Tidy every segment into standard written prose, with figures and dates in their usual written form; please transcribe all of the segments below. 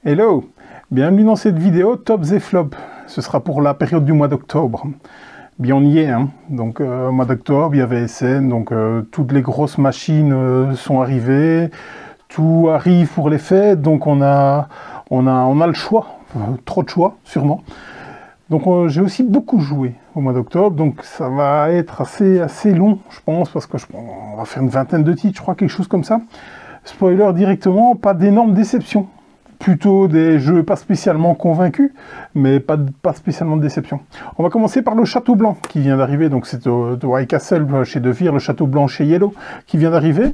Hello, bienvenue dans cette vidéo Tops et Flops. Ce sera pour la période du mois d'octobre. Bien, on y est, hein. Donc au mois d'octobre, il y avait SN, donc toutes les grosses machines sont arrivées, tout arrive pour les fêtes, donc on a le choix, trop de choix sûrement. Donc j'ai aussi beaucoup joué au mois d'octobre, donc ça va être assez long, je pense, parce que on va faire une vingtaine de titres, je crois, quelque chose comme ça. Spoiler directement, pas d'énormes déceptions. Plutôt des jeux pas spécialement convaincus, mais pas spécialement de déception. On va commencer par le Château Blanc qui vient d'arriver, donc c'est de White Castle chez De Vere, le Château Blanc chez Yellow qui vient d'arriver.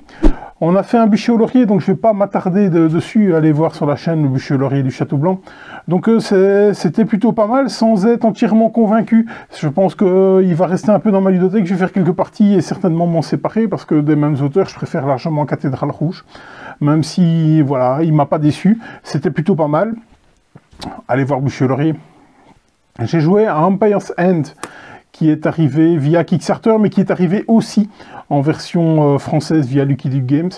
On a fait un bûcher au laurier, donc je ne vais pas m'attarder dessus, allez voir sur la chaîne le bûcher au laurier du Château Blanc. Donc c'était plutôt pas mal, sans être entièrement convaincu. Je pense qu'il va rester un peu dans ma ludothèque, je vais faire quelques parties et certainement m'en séparer, parce que des mêmes auteurs, je préfère largement Cathédrale Rouge. Même si, voilà, il m'a pas déçu, c'était plutôt pas mal. Allez voir bûcher au laurier. J'ai joué à Empire's End, qui est arrivé via Kickstarter, mais qui est arrivé aussi en version française via Lucky Luke Games.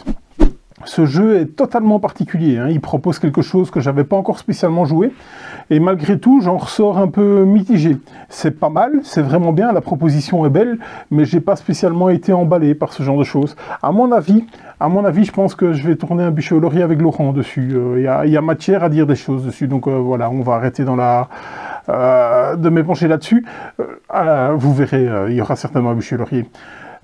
Ce jeu est totalement particulier, hein. Il propose quelque chose que j'avais pas encore spécialement joué, et malgré tout, j'en ressors un peu mitigé. C'est pas mal, c'est vraiment bien, la proposition est belle, mais j'ai pas spécialement été emballé par ce genre de choses. À mon avis, je pense que je vais tourner un bûcher au laurier avec Laurent dessus. Il y a matière à dire des choses dessus, donc voilà, on va arrêter de m'épancher là-dessus. Vous verrez, il y aura certainement un bûcher au laurier.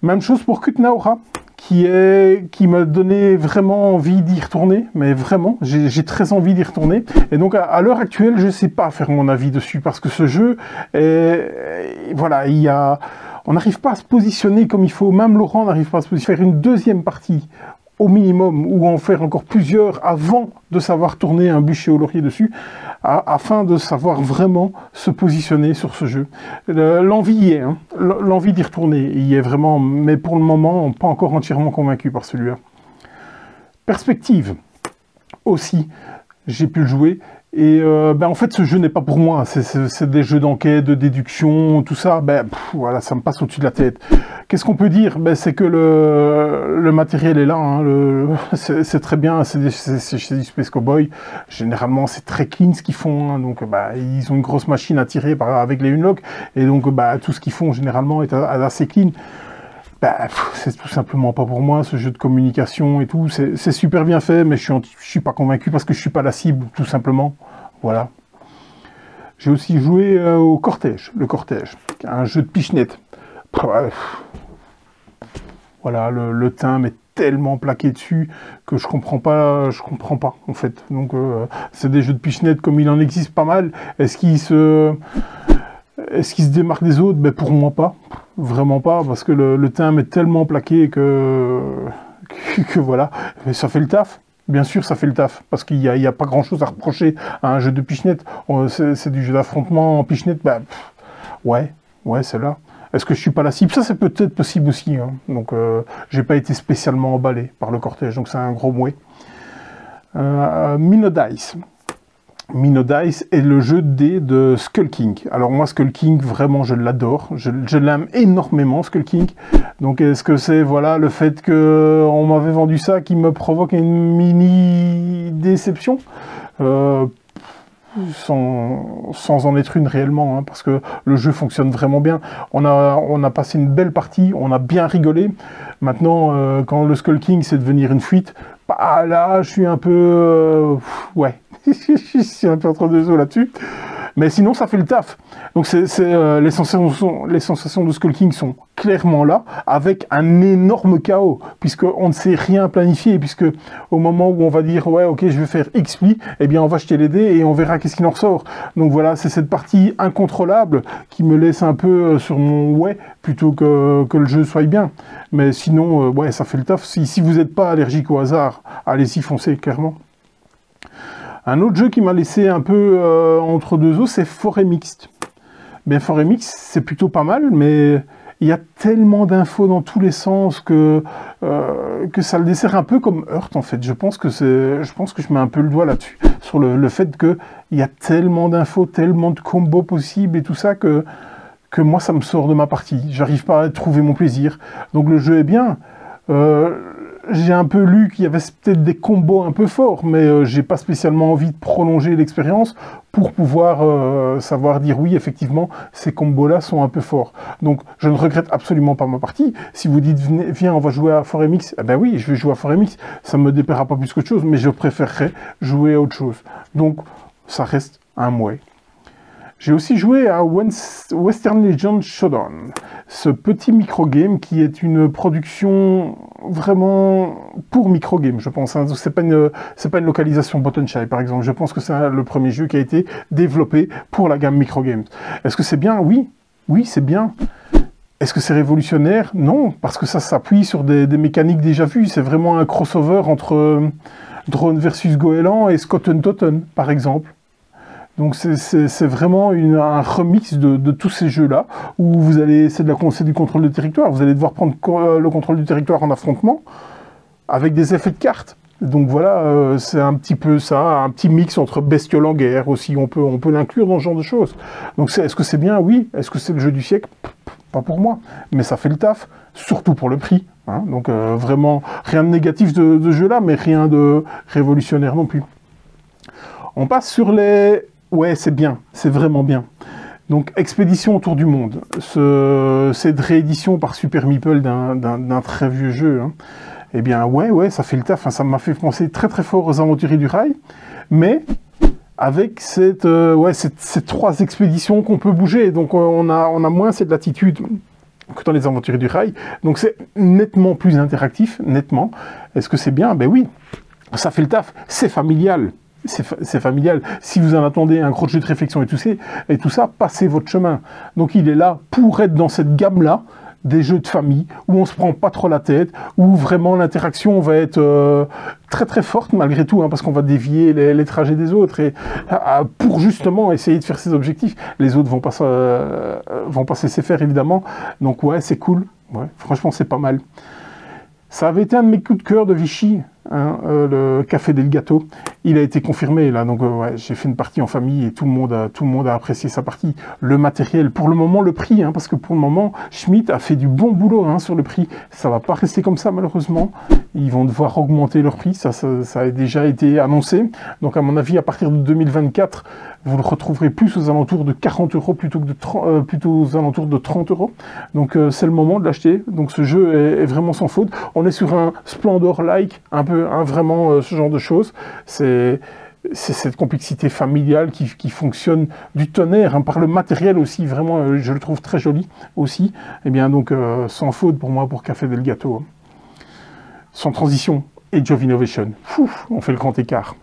Même chose pour Kutnaora, qui m'a donné vraiment envie d'y retourner, mais vraiment, j'ai très envie d'y retourner. Et donc, à l'heure actuelle, je ne sais pas faire mon avis dessus, parce que ce jeu, voilà, on n'arrive pas à se positionner comme il faut, même Laurent n'arrive pas à se positionner. Faire une deuxième partie, au minimum, ou en faire encore plusieurs avant de savoir tourner un bûcher au laurier dessus, afin de savoir vraiment se positionner sur ce jeu. L'envie y est, hein. L'envie d'y retourner y est vraiment, mais pour le moment, pas encore entièrement convaincu par celui-là. Perspective, aussi, j'ai pu le jouer. Et en fait, ce jeu n'est pas pour moi. C'est des jeux d'enquête, de déduction, tout ça. Voilà, ça me passe au-dessus de la tête. Qu'est-ce qu'on peut dire? C'est que le matériel est là. Hein, c'est très bien. C'est chez du Space Cowboy. Généralement, c'est très clean ce qu'ils font. Hein, donc, ils ont une grosse machine à tirer avec les Unlock. Et donc, tout ce qu'ils font, généralement, est assez clean. C'est tout simplement pas pour moi, ce jeu de communication et tout. C'est super bien fait, mais je suis pas convaincu parce que je suis pas la cible, tout simplement. Voilà. J'ai aussi joué au Cortège, le Cortège, un jeu de pichenette. Voilà, le thème est tellement plaqué dessus que je comprends pas en fait. Donc c'est des jeux de pichenette comme il en existe pas mal. Est-ce qu'il se démarque des autres? Pour moi pas, vraiment pas, parce que le thème est tellement plaqué que voilà, mais ça fait le taf. Bien sûr, ça fait le taf, parce qu'il n'y a pas grand-chose à reprocher à un jeu de pichenette. C'est du jeu d'affrontement en pichenette, ouais, c'est là. Est-ce que je suis pas la cible? Ça, c'est peut-être possible aussi. Hein. Donc, j'ai pas été spécialement emballé par le cortège, donc c'est un gros mouet. Minodice. Minodice est le jeu de dés de Skull King. Alors moi, Skull King, vraiment, je l'adore. Je l'aime énormément, Skull King. Donc est-ce que c'est voilà le fait qu'on m'avait vendu ça qui me provoque une mini déception sans en être une réellement, hein, parce que le jeu fonctionne vraiment bien. On a passé une belle partie, on a bien rigolé. Maintenant, quand le Skull King c'est devenir une fuite, là, je suis un peu... ouais. Je suis un peu entre deux eaux là-dessus. Mais sinon, ça fait le taf. Donc, les sensations de Skull King sont clairement là, avec un énorme chaos, puisqu'on ne sait rien planifier, puisque au moment où on va dire, ouais, ok, je vais faire X pli, eh bien, on va jeter les dés et on verra qu'est-ce qu'il en ressort. Donc voilà, c'est cette partie incontrôlable qui me laisse un peu sur mon ouais, plutôt que le jeu soit bien. Mais sinon, ouais, ça fait le taf. Si vous n'êtes pas allergique au hasard, allez-y, foncez, clairement. Un autre jeu qui m'a laissé un peu entre deux eaux, c'est Forêt Mixte. Forêt Mixte, c'est plutôt pas mal, mais il y a tellement d'infos dans tous les sens que ça le dessert un peu comme Heart, en fait. Je pense que je mets un peu le doigt là-dessus, sur le fait qu'il y a tellement d'infos, tellement de combos possibles et tout ça, que moi, ça me sort de ma partie. J'arrive pas à trouver mon plaisir. Donc le jeu est bien. j'ai un peu lu qu'il y avait peut-être des combos un peu forts, mais j'ai pas spécialement envie de prolonger l'expérience pour pouvoir savoir dire oui, effectivement, ces combos-là sont un peu forts. Donc, je ne regrette absolument pas ma partie. Si vous dites, viens, on va jouer à Foremix, eh ben oui, je vais jouer à Foremix. Ça me déplaira pas plus qu'autre chose, mais je préférerais jouer à autre chose. Donc, ça reste un mouet. J'ai aussi joué à Western Legends Showdown, ce petit microgame qui est une production vraiment pour microgame, je pense. Hein. C'est pas une localisation Button Shy, par exemple. Je pense que c'est le premier jeu qui a été développé pour la gamme microgames. Est-ce que c'est bien? Oui. Oui, c'est bien. Est-ce que c'est révolutionnaire? Non, parce que ça s'appuie sur des mécaniques déjà vues. C'est vraiment un crossover entre Drone versus Goéland et Scott and Totten, par exemple. Donc c'est vraiment un remix de tous ces jeux-là, où vous allez, c'est du contrôle de territoire, vous allez devoir prendre le contrôle du territoire en affrontement, avec des effets de cartes. Donc voilà, c'est un petit peu ça, un petit mix entre bestiole en guerre aussi, on peut l'inclure dans ce genre de choses. Donc est-ce que c'est bien? Oui. Est-ce que c'est le jeu du siècle? Pas pour moi, mais ça fait le taf, surtout pour le prix. Hein. Donc vraiment, rien de négatif de ce jeu-là, mais rien de révolutionnaire non plus. On passe sur les... Ouais, c'est bien, c'est vraiment bien. Donc, Expédition autour du monde. Cette réédition par Super Meeple d'un très vieux jeu. Hein. Eh bien, ouais, ça fait le taf. Hein. Ça m'a fait penser très très fort aux Aventuriers du Rail. Mais avec ces 3 expéditions qu'on peut bouger. Donc, on a moins cette latitude que dans les Aventuriers du Rail. Donc, c'est nettement plus interactif, nettement. Est-ce que c'est bien? Ben oui, ça fait le taf. C'est familial. C'est familial. Si vous en attendez un gros jeu de réflexion et tout ça, passez votre chemin. Donc il est là pour être dans cette gamme-là des jeux de famille, où on se prend pas trop la tête, où vraiment l'interaction va être très très forte malgré tout, hein, parce qu'on va dévier les trajets des autres, et pour justement essayer de faire ses objectifs. Les autres vont pas se laisser faire, évidemment. Donc ouais, c'est cool. Ouais, franchement, c'est pas mal. Ça avait été un de mes coups de cœur de Vichy, hein, le Café del Gâteau. Il a été confirmé, là, donc ouais, j'ai fait une partie en famille et tout le monde a apprécié sa partie. Le matériel, pour le moment, le prix, hein, parce que pour le moment, Schmitt a fait du bon boulot hein, sur le prix. Ça va pas rester comme ça, malheureusement. Ils vont devoir augmenter leur prix, ça a déjà été annoncé. Donc à mon avis, à partir de 2024, vous le retrouverez plus aux alentours de 40 € plutôt aux alentours de 30 €. Donc c'est le moment de l'acheter. Donc ce jeu est vraiment sans faute. On est sur un Splendor-like, un peu, hein, vraiment ce genre de choses. C'est cette complexité familiale qui fonctionne du tonnerre, hein, par le matériel aussi, vraiment, je le trouve très joli aussi. Et bien donc, sans faute pour moi, pour Café del Gâteau. Sans transition, Age of Innovation. Ouf, on fait le grand écart.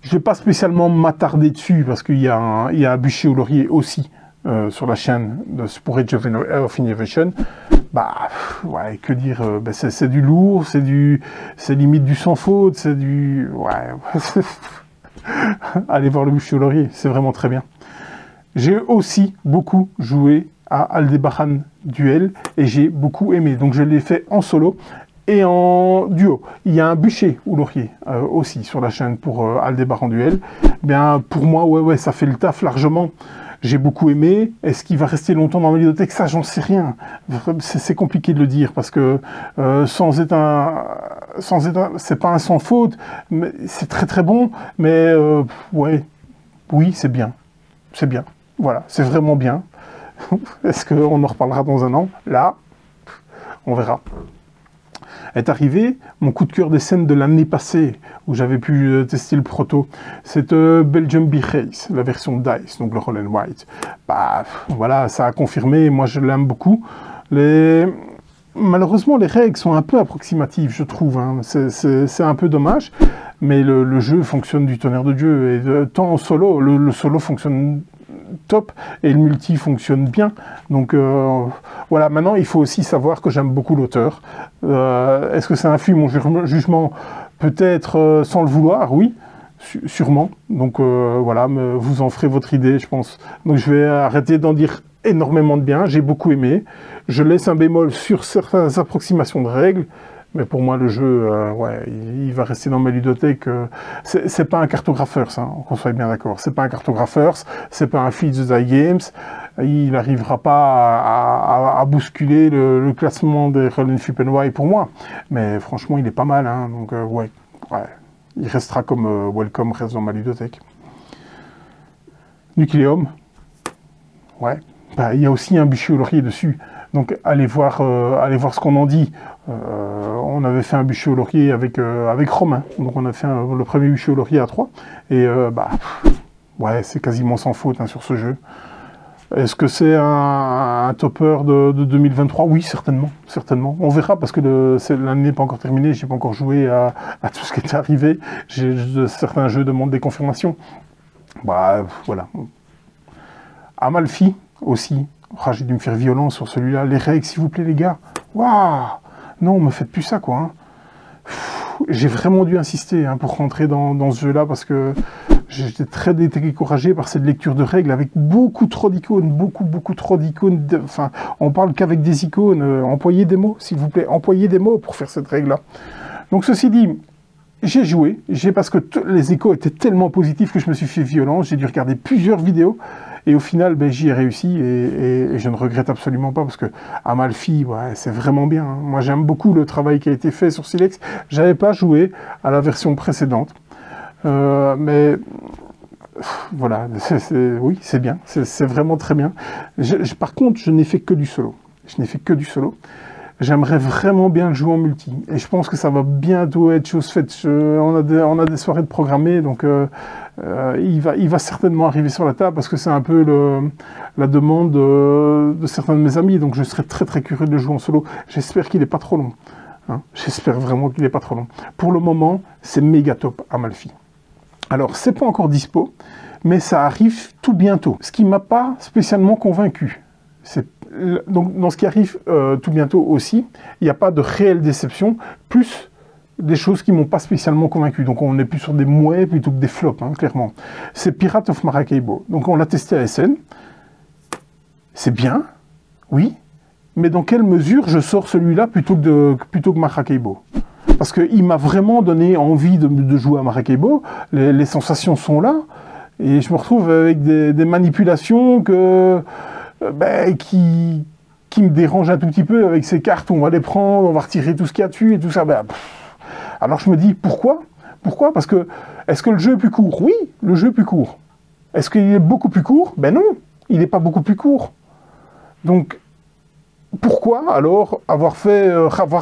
Je ne vais pas spécialement m'attarder dessus, parce qu'il y a un bûcher au laurier aussi sur la chaîne pour Age of Innovation. Bah, ouais, que dire, c'est du lourd, c'est limite du sans faute, c'est du... Ouais, allez voir le bûcher au laurier, c'est vraiment très bien. J'ai aussi beaucoup joué à Aldebaran Duel, et j'ai beaucoup aimé, donc je l'ai fait en solo et en duo. Il y a un bûcher au laurier aussi sur la chaîne pour Aldebaran Duel. Bien, pour moi, ouais, ça fait le taf largement. J'ai beaucoup aimé. Est-ce qu'il va rester longtemps dans ma bibliothèque? Ça, j'en sais rien. C'est compliqué de le dire parce que sans être c'est pas un sans faute, mais c'est très très bon. Mais ouais, oui, c'est bien, Voilà, c'est vraiment bien. Est-ce qu'on en reparlera dans un an? Là, on verra. Est arrivé mon coup de cœur des scènes de l'année passée, où j'avais pu tester le proto. C'est Belgium Beer Race, la version DICE, donc le Roll and White. Bah, voilà, ça a confirmé, moi je l'aime beaucoup. Malheureusement, les règles sont un peu approximatives, je trouve. Hein. C'est un peu dommage, mais le jeu fonctionne du tonnerre de Dieu. Et tant en solo, le solo fonctionne top et le multi fonctionne bien. Donc voilà, maintenant il faut aussi savoir que j'aime beaucoup l'auteur. Est-ce que ça influe mon jugement? Peut-être sans le vouloir, oui, sûrement. Donc voilà, vous en ferez votre idée, je pense. Donc je vais arrêter d'en dire énormément de bien. J'ai beaucoup aimé. Je laisse un bémol sur certaines approximations de règles, Mais pour moi, le jeu, ouais, il va rester dans ma ludothèque. C'est pas un cartographeur, ça, qu'on soit bien d'accord. C'est pas un cartographeur, c'est pas un Feed the Die Games. Il n'arrivera pas à bousculer le classement des Roll and Flip and Why pour moi. Mais franchement, il est pas mal, hein, donc ouais, il restera comme Welcome reste dans ma ludothèque. Nucleum, ouais, bah, il y a aussi un bûcher au laurier dessus. Donc allez voir ce qu'on en dit. On avait fait un bûcher au laurier avec Romain. Donc on a fait le premier bûcher au laurier à 3. Et bah, ouais, c'est quasiment sans faute, hein, sur ce jeu. Est-ce que c'est un topper de 2023? Oui, certainement, certainement. On verra parce que l'année n'est pas encore terminée. J'ai pas encore joué à tout ce qui est arrivé. Certains jeux demandent des confirmations. Bah voilà. Amalfi aussi. Oh, j'ai dû me faire violence sur celui-là. Les règles, s'il vous plaît, les gars. Waouh! Non, me faites plus ça, quoi. Hein. J'ai vraiment dû insister, hein, pour rentrer dans ce jeu-là parce que j'étais très découragé par cette lecture de règles avec beaucoup trop d'icônes, beaucoup trop d'icônes. Enfin, on parle qu'avec des icônes. Employez des mots, s'il vous plaît. Employez des mots pour faire cette règle-là. Donc, ceci dit, j'ai joué. Parce que les échos étaient tellement positifs que je me suis fait violence. J'ai dû regarder plusieurs vidéos. Et au final, ben, j'y ai réussi et je ne regrette absolument pas parce que Amalfi, ouais, c'est vraiment bien. Hein. Moi, j'aime beaucoup le travail qui a été fait sur Silex. J'avais pas joué à la version précédente. Mais voilà, oui, c'est bien. C'est vraiment très bien. Par contre, je n'ai fait que du solo. Je n'ai fait que du solo. J'aimerais vraiment bien le jouer en multi. Et je pense que ça va bientôt être chose faite. On a des soirées de programmées, donc il va certainement arriver sur la table parce que c'est un peu la demande de certains de mes amis. Donc je serais très curieux de le jouer en solo. J'espère qu'il n'est pas trop long. Hein. J'espère vraiment qu'il n'est pas trop long. Pour le moment, c'est méga top Amalfi. Alors, c'est pas encore dispo, mais ça arrive tout bientôt. Ce qui m'a pas spécialement convaincu, donc dans ce qui arrive tout bientôt aussi, il n'y a pas de réelle déception, plus des choses qui m'ont pas spécialement convaincu. Donc on est plus sur des mouets plutôt que des flops, hein, clairement. C'est Pirates of Maracaibo. Donc on l'a testé à SN. C'est bien, oui, mais dans quelle mesure je sors celui-là plutôt que Maracaibo? Parce qu'il m'a vraiment donné envie de jouer à Maracaibo. Les sensations sont là. Et je me retrouve avec des manipulations qui me dérangent un tout petit peu avec ces cartes où on va les prendre, on va retirer tout ce qu'il y a dessus et tout ça. Alors je me dis, pourquoi? Pourquoi? Parce que, est-ce que le jeu est plus court? Oui, le jeu est plus court. Est-ce qu'il est beaucoup plus court? Ben non, il n'est pas beaucoup plus court. Donc, pourquoi alors avoir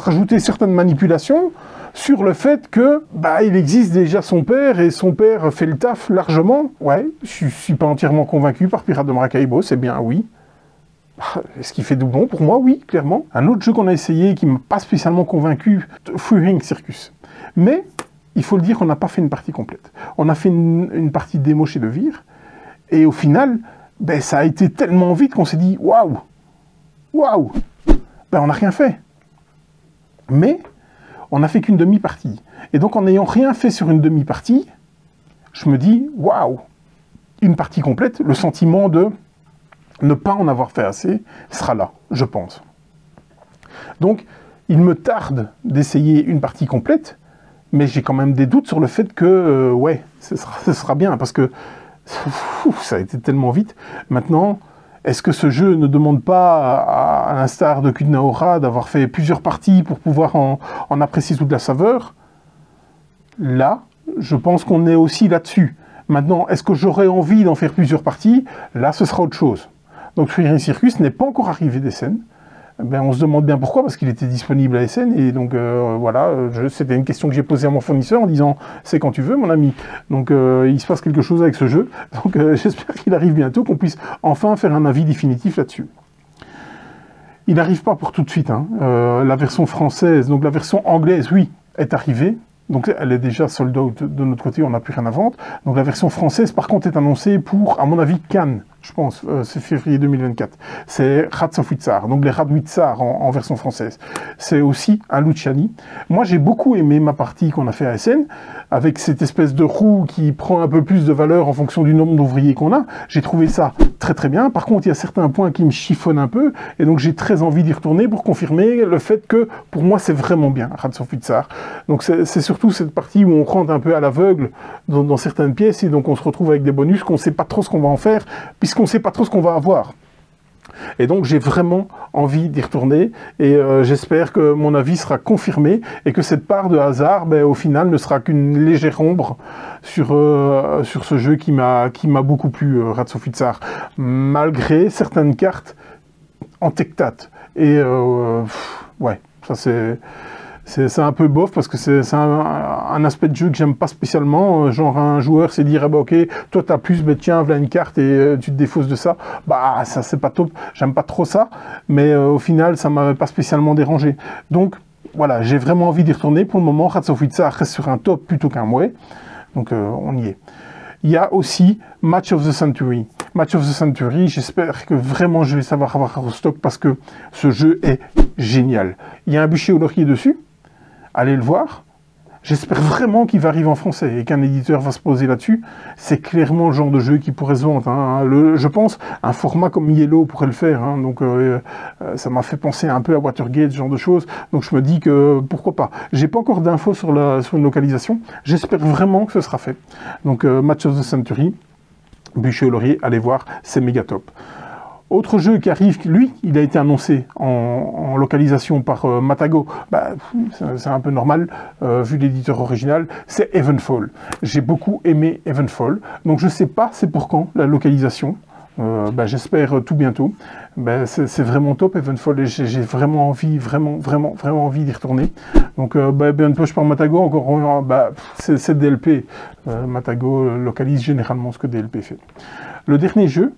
rajouté certaines manipulations sur le fait que il existe déjà son père et son père fait le taf largement? Ouais, je suis pas entièrement convaincu par Pirates de Maracaibo, c'est bien, oui. Est-ce qu'il fait doublon? Pour moi, oui, clairement. Un autre jeu qu'on a essayé qui m'a pas spécialement convaincu, Freeing Circus. Mais il faut le dire, on n'a pas fait une partie complète. On a fait une partie démo chez Devir et au final, ça a été tellement vite qu'on s'est dit waouh. Waouh! On n'a rien fait. Mais, on n'a fait qu'une demi-partie. Et donc, en n'ayant rien fait sur une demi-partie, je me dis, waouh! Une partie complète, le sentiment de ne pas en avoir fait assez sera là, je pense. Donc, il me tarde d'essayer une partie complète, mais j'ai quand même des doutes sur le fait que, ouais, ce sera bien, parce que ça a été tellement vite. Maintenant, est-ce que ce jeu ne demande pas, à l'instar de Kudnaora, d'avoir fait plusieurs parties pour pouvoir en apprécier toute la saveur? Là, je pense qu'on est aussi là-dessus. Maintenant, est-ce que j'aurais envie d'en faire plusieurs parties? Là, ce sera autre chose. Donc, Freeing Circus n'est pas encore arrivé des scènes. On se demande bien pourquoi, parce qu'il était disponible à SN, et donc voilà, c'était une question que j'ai posée à mon fournisseur en disant « c'est quand tu veux, mon ami ». Donc il se passe quelque chose avec ce jeu, donc j'espère qu'il arrive bientôt, qu'on puisse enfin faire un avis définitif là-dessus. Il n'arrive pas pour tout de suite, hein. La version française, donc la version anglaise, oui, est arrivée, donc elle est déjà sold out de notre côté, on n'a plus rien à vendre. Donc la version française, par contre, est annoncée pour, à mon avis, Cannes. je pense, c'est février 2024. C'est Rats of Witsar, donc les Rats de Witsar en version française. C'est aussi un Luciani. Moi, j'ai beaucoup aimé ma partie qu'on a fait à SN, avec cette espèce de roue qui prend un peu plus de valeur en fonction du nombre d'ouvriers qu'on a. J'ai trouvé ça très très bien. Par contre, il y a certains points qui me chiffonnent un peu, et donc j'ai très envie d'y retourner pour confirmer le fait que, pour moi, c'est vraiment bien, Rats of Witsar. Donc c'est surtout cette partie où on rentre un peu à l'aveugle dans certaines pièces, et donc on se retrouve avec des bonus qu'on ne sait pas trop ce qu'on va en faire, puisqu'on ne sait pas trop ce qu'on va avoir. Et donc j'ai vraiment envie d'y retourner, et j'espère que mon avis sera confirmé, et que cette part de hasard, ben, au final, ne sera qu'une légère ombre sur ce jeu qui m'a beaucoup plu, Rats of Witsar, malgré certaines cartes en tectat. Et ouais, ça c'est un peu bof, parce que c'est un aspect de jeu que j'aime pas spécialement. Genre un joueur s'est dit, ah bah ok, toi t'as plus, bah tiens, voilà une carte et tu te défausses de ça. Bah ça c'est pas top, j'aime pas trop ça, mais au final ça m'avait pas spécialement dérangé. Donc voilà, j'ai vraiment envie d'y retourner. Pour le moment, Rats of Witsar reste sur un top plutôt qu'un mouet, donc on y est. Il y a aussi Match of the Century. Match of the Century, j'espère que vraiment je vais savoir avoir un stock, parce que ce jeu est génial. Il y a un bûcher au laurier dessus, allez le voir. J'espère vraiment qu'il va arriver en français et qu'un éditeur va se poser là-dessus. C'est clairement le genre de jeu qui pourrait se vendre, hein. Je pense un format comme Yellow pourrait le faire, hein. Donc ça m'a fait penser un peu à Watergate, ce genre de choses. Donc je me dis que pourquoi pas. J'ai pas encore d'infos sur une localisation. J'espère vraiment que ce sera fait. Donc Match of the Century, bûcher au laurier, allez voir, c'est méga top. Autre jeu qui arrive, lui, il a été annoncé en localisation par Matago. Bah, c'est un peu normal, vu l'éditeur original, c'est Evenfall. J'ai beaucoup aimé Evenfall, donc je ne sais pas c'est pour quand la localisation. Bah, j'espère tout bientôt. Bah, c'est vraiment top, Evenfall, et j'ai vraiment envie, vraiment envie d'y retourner. Donc, bah, bien poche par Matago, encore, bah, c'est DLP. Matago localise généralement ce que DLP fait. Le dernier jeu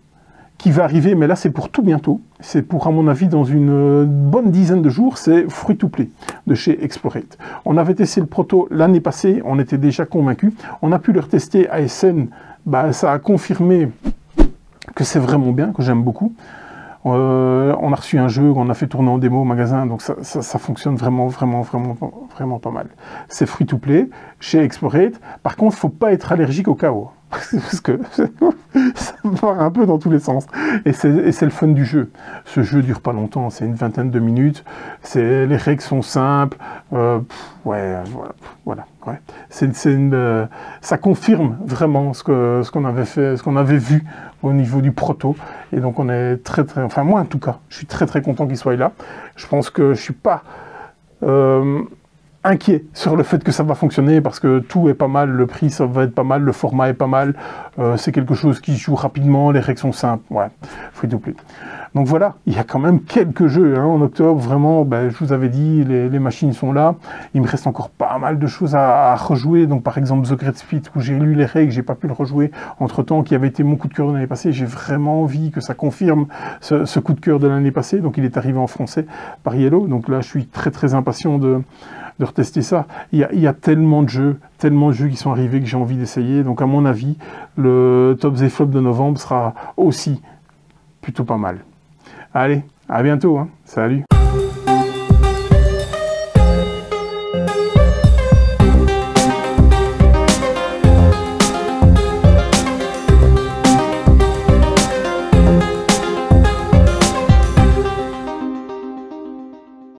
qui va arriver, mais là c'est pour tout bientôt, c'est pour, à mon avis, dans une bonne dizaine de jours, c'est Free to Play de chez Explorate. On avait testé le proto l'année passée, on était déjà convaincus, on a pu le retester à SN, bah, ça a confirmé que c'est vraiment bien, que j'aime beaucoup. On a reçu un jeu, on a fait tourner en démo au magasin, donc ça fonctionne vraiment pas mal. C'est Free to Play chez Explorate. Par contre, il ne faut pas être allergique au chaos, parce que ça part un peu dans tous les sens. Et c'est le fun du jeu. Ce jeu dure pas longtemps, c'est une vingtaine de minutes. Les règles sont simples. Ouais. Ça confirme vraiment ce qu'on avait fait, ce qu'on avait vu au niveau du proto. Et donc on est enfin moi en tout cas, je suis très content qu'il soit là. Je pense que je suis pas inquiet sur le fait que ça va fonctionner, parce que tout est pas mal, le prix ça va être pas mal, le format est pas mal, c'est quelque chose qui joue rapidement, les règles sont simples, ouais, free to play. Donc voilà, il y a quand même quelques jeux hein, en octobre, vraiment, ben, je vous avais dit, les machines sont là, il me reste encore pas mal de choses à rejouer, donc par exemple The Great Split, où j'ai lu les règles, j'ai pas pu le rejouer entre temps, qui avait été mon coup de cœur de l'année passée, j'ai vraiment envie que ça confirme ce coup de cœur de l'année passée, donc il est arrivé en français par Yellow, donc là je suis très impatient de retester ça. Il y a tellement de jeux qui sont arrivés que j'ai envie d'essayer. Donc à mon avis, le Tops et Flops de novembre sera aussi plutôt pas mal. Allez, à bientôt, hein. Salut.